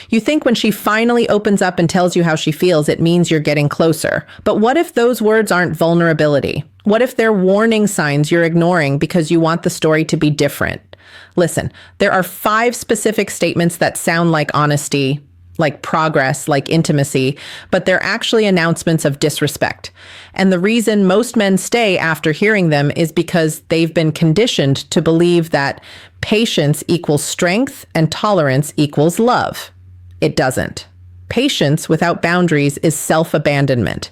You think when she finally opens up and tells you how she feels, it means you're getting closer. But what if those words aren't vulnerability? What if they're warning signs you're ignoring because you want the story to be different? Listen, there are 5 specific statements that sound like honesty, like progress, like intimacy, but they're actually announcements of disrespect. And the reason most men stay after hearing them is because they've been conditioned to believe that patience equals strength and tolerance equals love. It doesn't. Patience without boundaries is self-abandonment.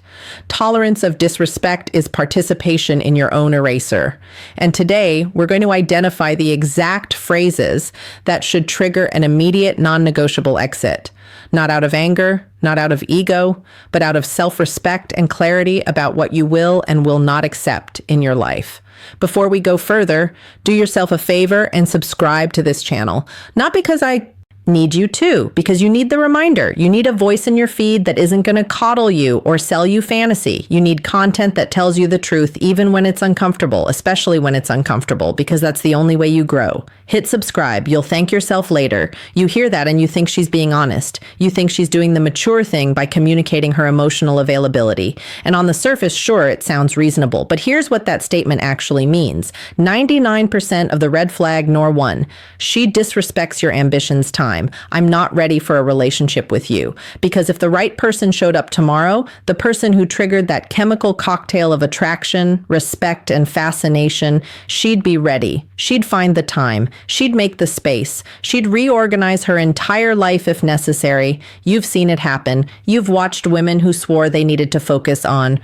Tolerance of disrespect is participation in your own eraser. And today, we're going to identify the exact phrases that should trigger an immediate non-negotiable exit. Not out of anger, not out of ego, but out of self-respect and clarity about what you will and will not accept in your life. Before we go further, do yourself a favor and subscribe to this channel. Not because I need you to, because you need the reminder. You need a voice in your feed that isn't going to coddle you or sell you fantasy. You need content that tells you the truth even when it's uncomfortable, especially when it's uncomfortable, because that's the only way you grow. Hit subscribe. You'll thank yourself later. You hear that and you think she's being honest. You think she's doing the mature thing by communicating her emotional availability. And on the surface, sure, it sounds reasonable, but here's what that statement actually means. 99% of the red flag nor one. She disrespects your ambitions time. I'm not ready for a relationship with you. Because if the right person showed up tomorrow, the person who triggered that chemical cocktail of attraction, respect, and fascination, she'd be ready. She'd find the time. She'd make the space. She'd reorganize her entire life if necessary. You've seen it happen. You've watched women who swore they needed to focus on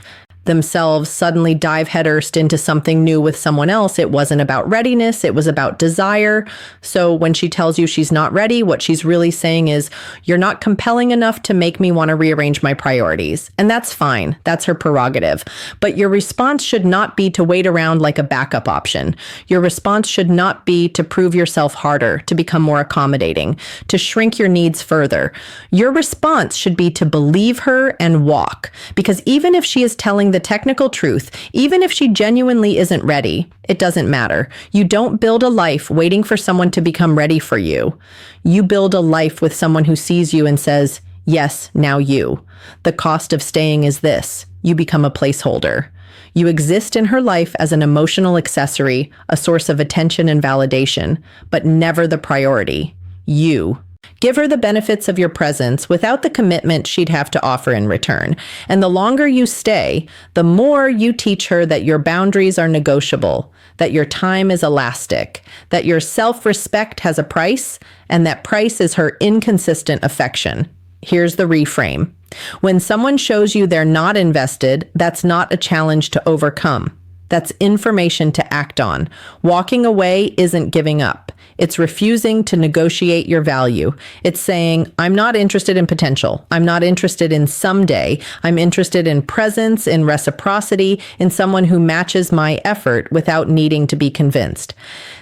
themselves suddenly dive headfirst into something new with someone else. It wasn't about readiness, it was about desire. So when she tells you she's not ready, what she's really saying is, you're not compelling enough to make me want to rearrange my priorities. And that's fine, that's her prerogative. But your response should not be to wait around like a backup option. Your response should not be to prove yourself harder, to become more accommodating, to shrink your needs further. Your response should be to believe her and walk. Because even if she is telling the technical truth, even if she genuinely isn't ready, it doesn't matter. You don't build a life waiting for someone to become ready for you. You build a life with someone who sees you and says, yes, now you. The cost of staying is this. You become a placeholder. You exist in her life as an emotional accessory, a source of attention and validation, but never the priority. You. Give her the benefits of your presence without the commitment she'd have to offer in return. And the longer you stay, the more you teach her that your boundaries are negotiable, that your time is elastic, that your self-respect has a price, and that price is her inconsistent affection. Here's the reframe. When someone shows you they're not invested, that's not a challenge to overcome. That's information to act on. Walking away isn't giving up. It's refusing to negotiate your value. It's saying, I'm not interested in potential. I'm not interested in someday. I'm interested in presence, in reciprocity, in someone who matches my effort without needing to be convinced.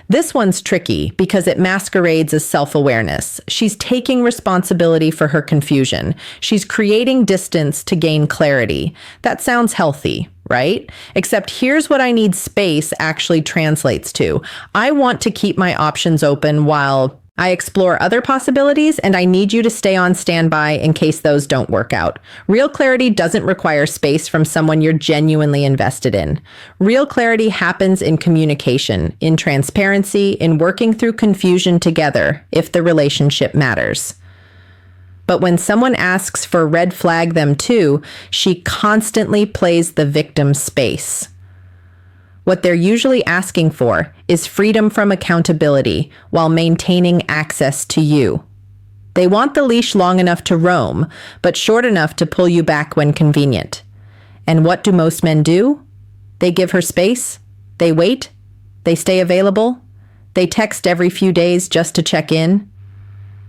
This one's tricky because it masquerades as self-awareness. She's taking responsibility for her confusion. She's creating distance to gain clarity. That sounds healthy, right? Except here's what I need space actually translates to. I want to keep my options open while I explore other possibilities, and I need you to stay on standby in case those don't work out. Real clarity doesn't require space from someone you're genuinely invested in. Real clarity happens in communication, in transparency, in working through confusion together, if the relationship matters. But when someone asks for red flag them too, she constantly plays the victim space. What they're usually asking for is freedom from accountability while maintaining access to you. They want the leash long enough to roam, but short enough to pull you back when convenient. And what do most men do? They give her space, they wait, they stay available, they text every few days just to check in.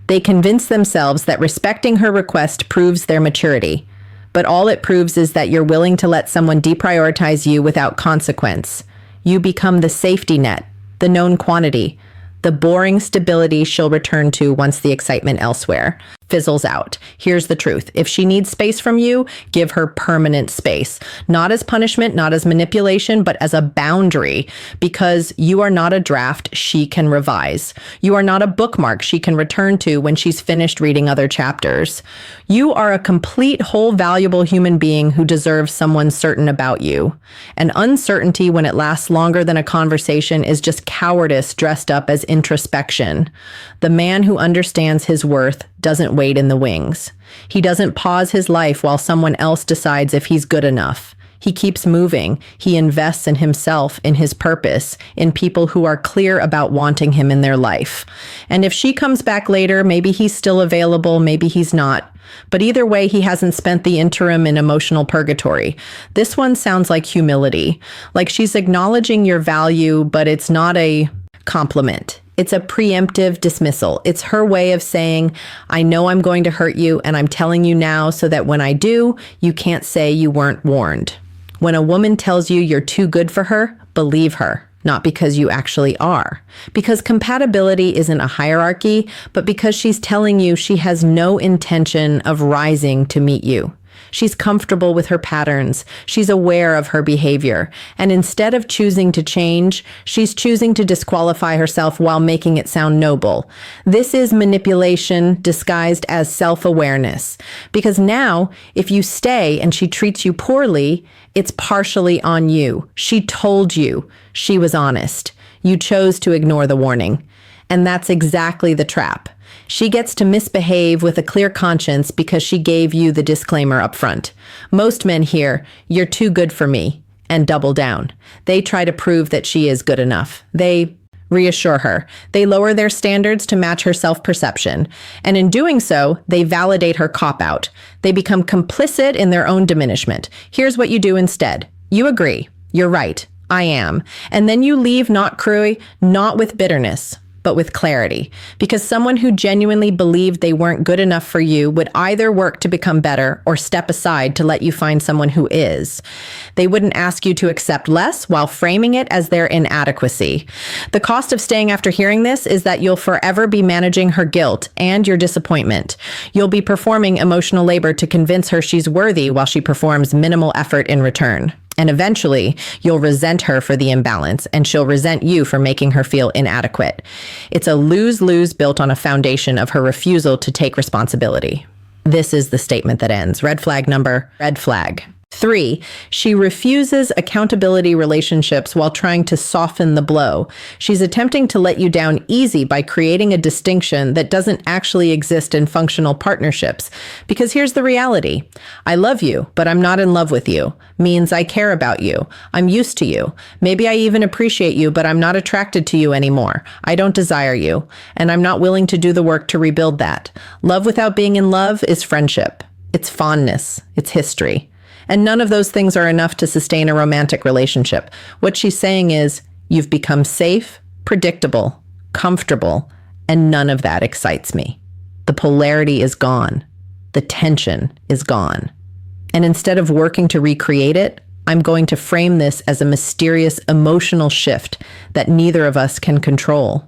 They convince themselves that respecting her request proves their maturity. But all it proves is that you're willing to let someone deprioritize you without consequence. You become the safety net, the known quantity, the boring stability she'll return to once the excitement elsewhere. fizzles out. Here's the truth. If she needs space from you, give her permanent space. Not as punishment, not as manipulation, but as a boundary, because you are not a draft she can revise. You are not a bookmark she can return to when she's finished reading other chapters. You are a complete, whole, valuable human being who deserves someone certain about you. And uncertainty when it lasts longer than a conversation is just cowardice dressed up as introspection. The man who understands his worth doesn't wait in the wings. He doesn't pause his life while someone else decides if he's good enough. He keeps moving. He invests in himself, in his purpose, in people who are clear about wanting him in their life. And if she comes back later, maybe he's still available, maybe he's not. But either way, he hasn't spent the interim in emotional purgatory. This one sounds like humility, like she's acknowledging your value, but it's not a compliment. It's a preemptive dismissal. It's her way of saying, I know I'm going to hurt you, and I'm telling you now so that when I do, you can't say you weren't warned. When a woman tells you you're too good for her, believe her. Not because you actually are. Because compatibility isn't a hierarchy, but because she's telling you she has no intention of rising to meet you. She's comfortable with her patterns. She's aware of her behavior. And instead of choosing to change, she's choosing to disqualify herself while making it sound noble. This is manipulation disguised as self-awareness. Because now, if you stay and she treats you poorly, it's partially on you. She told you. She was honest. You chose to ignore the warning. And that's exactly the trap. She gets to misbehave with a clear conscience because she gave you the disclaimer up front. Most men hear, "You're too good for me," and double down. They try to prove that she is good enough. They reassure her. They lower their standards to match her self-perception. And in doing so, they validate her cop-out. They become complicit in their own diminishment. Here's what you do instead. You agree. You're right. I am. And then you leave not cruy, not with bitterness, but with clarity. Because someone who genuinely believed they weren't good enough for you would either work to become better or step aside to let you find someone who is. They wouldn't ask you to accept less while framing it as their inadequacy. The cost of staying after hearing this is that you'll forever be managing her guilt and your disappointment. You'll be performing emotional labor to convince her she's worthy while she performs minimal effort in return. And eventually, you'll resent her for the imbalance, and she'll resent you for making her feel inadequate. It's a lose-lose built on a foundation of her refusal to take responsibility. This is the statement that ends. Red flag number, red flag. 3, she refuses accountability relationships while trying to soften the blow. She's attempting to let you down easy by creating a distinction that doesn't actually exist in functional partnerships. Because here's the reality. I love you, but I'm not in love with you. Means I care about you. I'm used to you. Maybe I even appreciate you, but I'm not attracted to you anymore. I don't desire you, and I'm not willing to do the work to rebuild that. Love without being in love is friendship. It's fondness. It's history. And none of those things are enough to sustain a romantic relationship. What she's saying is, you've become safe, predictable, comfortable, and none of that excites me. The polarity is gone. The tension is gone. And instead of working to recreate it, I'm going to frame this as a mysterious emotional shift that neither of us can control.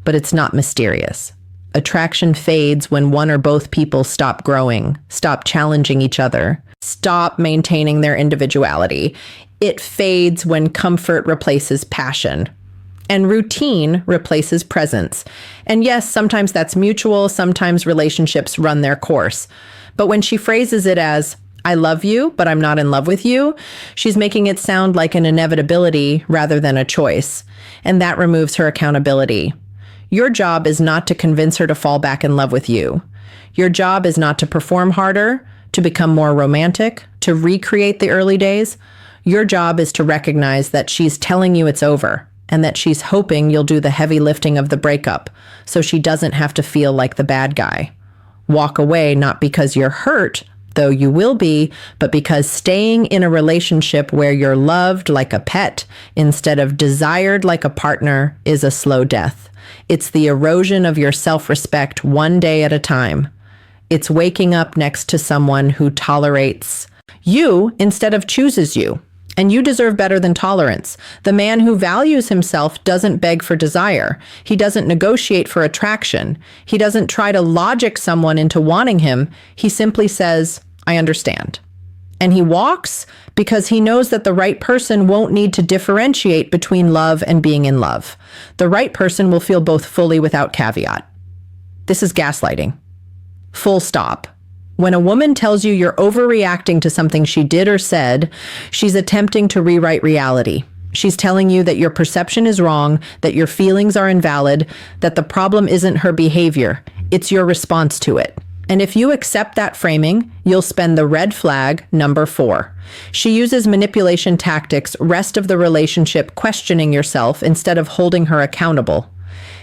But it's not mysterious. Attraction fades when one or both people stop growing, stop challenging each other, stop maintaining their individuality. It fades when comfort replaces passion and routine replaces presence. And yes, sometimes that's mutual, sometimes relationships run their course. But when she phrases it as, I love you, but I'm not in love with you, she's making it sound like an inevitability rather than a choice. And that removes her accountability. Your job is not to convince her to fall back in love with you. Your job is not to perform harder, to become more romantic, to recreate the early days. Your job is to recognize that she's telling you it's over and that she's hoping you'll do the heavy lifting of the breakup so she doesn't have to feel like the bad guy. Walk away not because you're hurt, though you will be, but because staying in a relationship where you're loved like a pet instead of desired like a partner is a slow death. It's the erosion of your self-respect one day at a time. It's waking up next to someone who tolerates you instead of chooses you. And you deserve better than tolerance. The man who values himself doesn't beg for desire. He doesn't negotiate for attraction. He doesn't try to logic someone into wanting him. He simply says, I understand. And he walks because he knows that the right person won't need to differentiate between love and being in love. The right person will feel both fully without caveat. This is gaslighting. Full stop. When a woman tells you you're overreacting to something she did or said, she's attempting to rewrite reality. She's telling you that your perception is wrong, that your feelings are invalid, that the problem isn't her behavior. It's your response to it. And if you accept that framing, you'll spend the red flag number 4. She uses manipulation tactics, rest of the relationship questioning yourself instead of holding her accountable.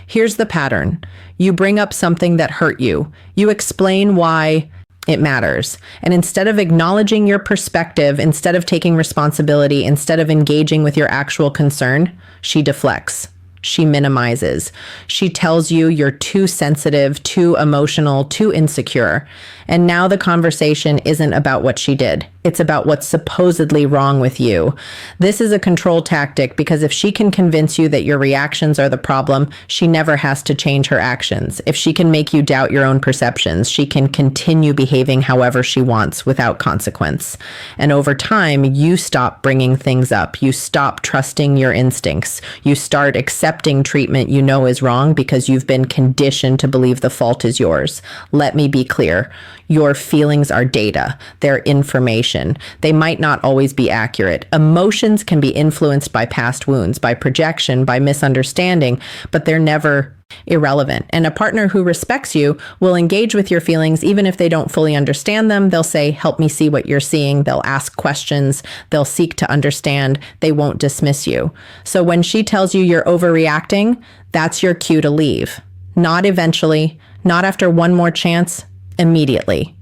Here's the pattern. You bring up something that hurt you. You explain why it matters. And instead of acknowledging your perspective, instead of taking responsibility, instead of engaging with your actual concern, she deflects. She minimizes. She tells you you're too sensitive, too emotional, too insecure. And now the conversation isn't about what she did. It's about what's supposedly wrong with you. This is a control tactic because if she can convince you that your reactions are the problem, she never has to change her actions. If she can make you doubt your own perceptions, she can continue behaving however she wants without consequence. And over time, you stop bringing things up. You stop trusting your instincts. You start accepting treatment you know is wrong because you've been conditioned to believe the fault is yours. Let me be clear. Your feelings are data. They're information. They might not always be accurate. Emotions can be influenced by past wounds, by projection, by misunderstanding, but they're never irrelevant. And a partner who respects you will engage with your feelings even if they don't fully understand them. They'll say, help me see what you're seeing. They'll ask questions. They'll seek to understand. They won't dismiss you. So when she tells you you're overreacting, that's your cue to leave. Not eventually, not after one more chance, immediately.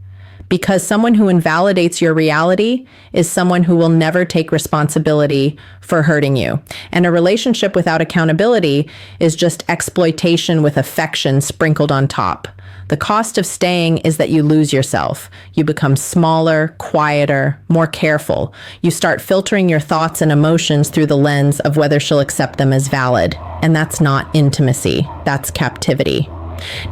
Because someone who invalidates your reality is someone who will never take responsibility for hurting you. And a relationship without accountability is just exploitation with affection sprinkled on top. The cost of staying is that you lose yourself. You become smaller, quieter, more careful. You start filtering your thoughts and emotions through the lens of whether she'll accept them as valid. And that's not intimacy. That's captivity.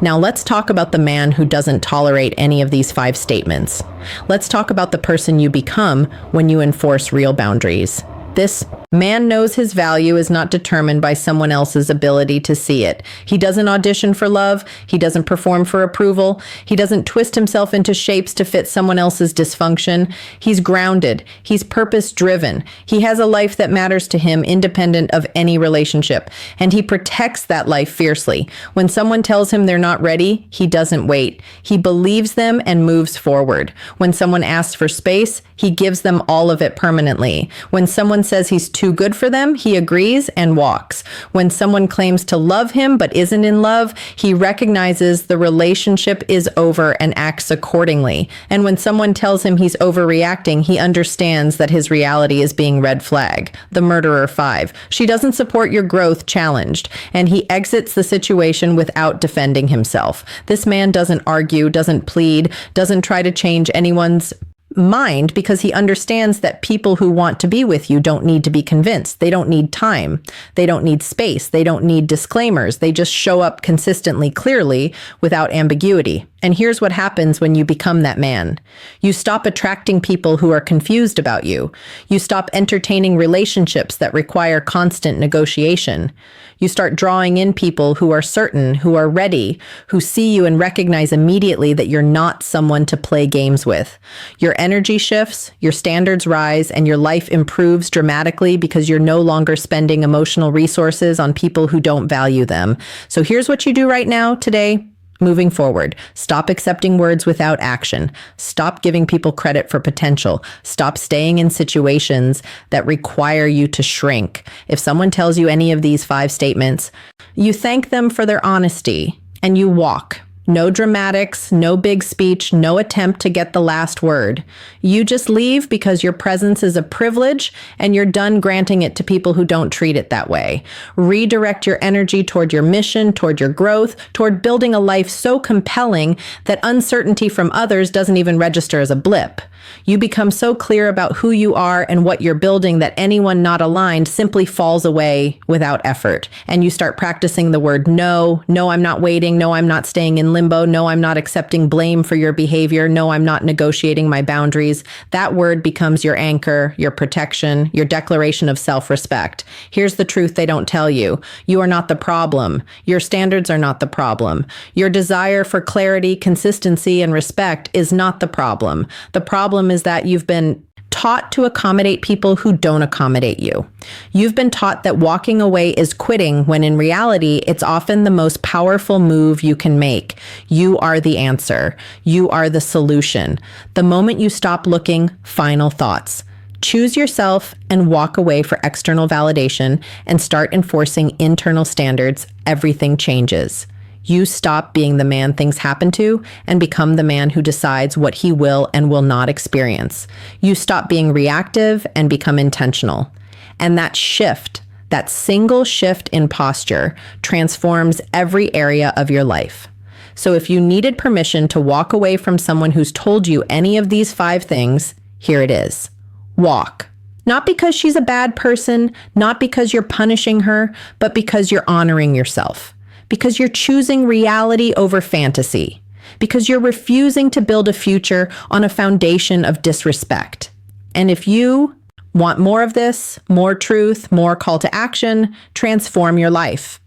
Now let's talk about the man who doesn't tolerate any of these 5 statements. Let's talk about the person you become when you enforce real boundaries. This man knows his value is not determined by someone else's ability to see it. He doesn't audition for love. He doesn't perform for approval. He doesn't twist himself into shapes to fit someone else's dysfunction. He's grounded. He's purpose-driven. He has a life that matters to him independent of any relationship. And he protects that life fiercely. When someone tells him they're not ready, he doesn't wait. He believes them and moves forward. When someone asks for space, he gives them all of it permanently. When someone says he's too good for them, he agrees and walks. When someone claims to love him but isn't in love, he recognizes the relationship is over and acts accordingly. And when someone tells him he's overreacting, he understands that his reality is being red flag. The murderer 5. She doesn't support your growth challenged, and he exits the situation without defending himself. This man doesn't argue, doesn't plead, doesn't try to change anyone's mind because he understands that people who want to be with you don't need to be convinced. They don't need time. They don't need space. They don't need disclaimers. They just show up consistently, clearly, without ambiguity. And here's what happens when you become that man. You stop attracting people who are confused about you. You stop entertaining relationships that require constant negotiation. You start drawing in people who are certain, who are ready, who see you and recognize immediately that you're not someone to play games with. Your energy shifts, your standards rise, and your life improves dramatically because you're no longer spending emotional resources on people who don't value them. So here's what you do right now, today. Moving forward, stop accepting words without action. Stop giving people credit for potential. Stop staying in situations that require you to shrink. If someone tells you any of these 5 statements, you thank them for their honesty and you walk. No dramatics, no big speech, no attempt to get the last word. You just leave because your presence is a privilege and you're done granting it to people who don't treat it that way. Redirect your energy toward your mission, toward your growth, toward building a life so compelling that uncertainty from others doesn't even register as a blip. You become so clear about who you are and what you're building that anyone not aligned simply falls away without effort. And you start practicing the word no. No, I'm not waiting. No, I'm not staying in limbo. No, I'm not accepting blame for your behavior. No, I'm not negotiating my boundaries. That word becomes your anchor, your protection, your declaration of self-respect. Here's the truth they don't tell you. You are not the problem. Your standards are not the problem. Your desire for clarity, consistency, and respect is not the problem. The problem is that you've been taught to accommodate people who don't accommodate you. You've been taught that walking away is quitting, when in reality, it's often the most powerful move you can make. You are the answer. You are the solution. The moment you stop looking, final thoughts. Choose yourself and walk away for external validation and start enforcing internal standards. Everything changes. You stop being the man things happen to and become the man who decides what he will and will not experience. You stop being reactive and become intentional. And that shift, that single shift in posture, transforms every area of your life. So if you needed permission to walk away from someone who's told you any of these 5 things, here it is. Walk. Not because she's a bad person, not because you're punishing her, but because you're honoring yourself. Because you're choosing reality over fantasy. Because you're refusing to build a future on a foundation of disrespect. And if you want more of this, more truth, more call to action, transform your life.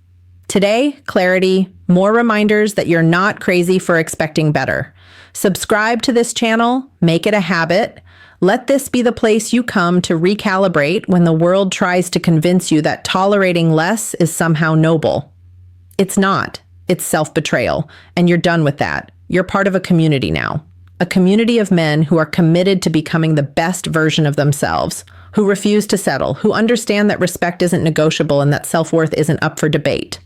Today, clarity, more reminders that you're not crazy for expecting better. Subscribe to this channel, make it a habit. Let this be the place you come to recalibrate when the world tries to convince you that tolerating less is somehow noble. It's not. It's self-betrayal, and you're done with that. You're part of a community now. A community of men who are committed to becoming the best version of themselves, who refuse to settle, who understand that respect isn't negotiable and that self-worth isn't up for debate.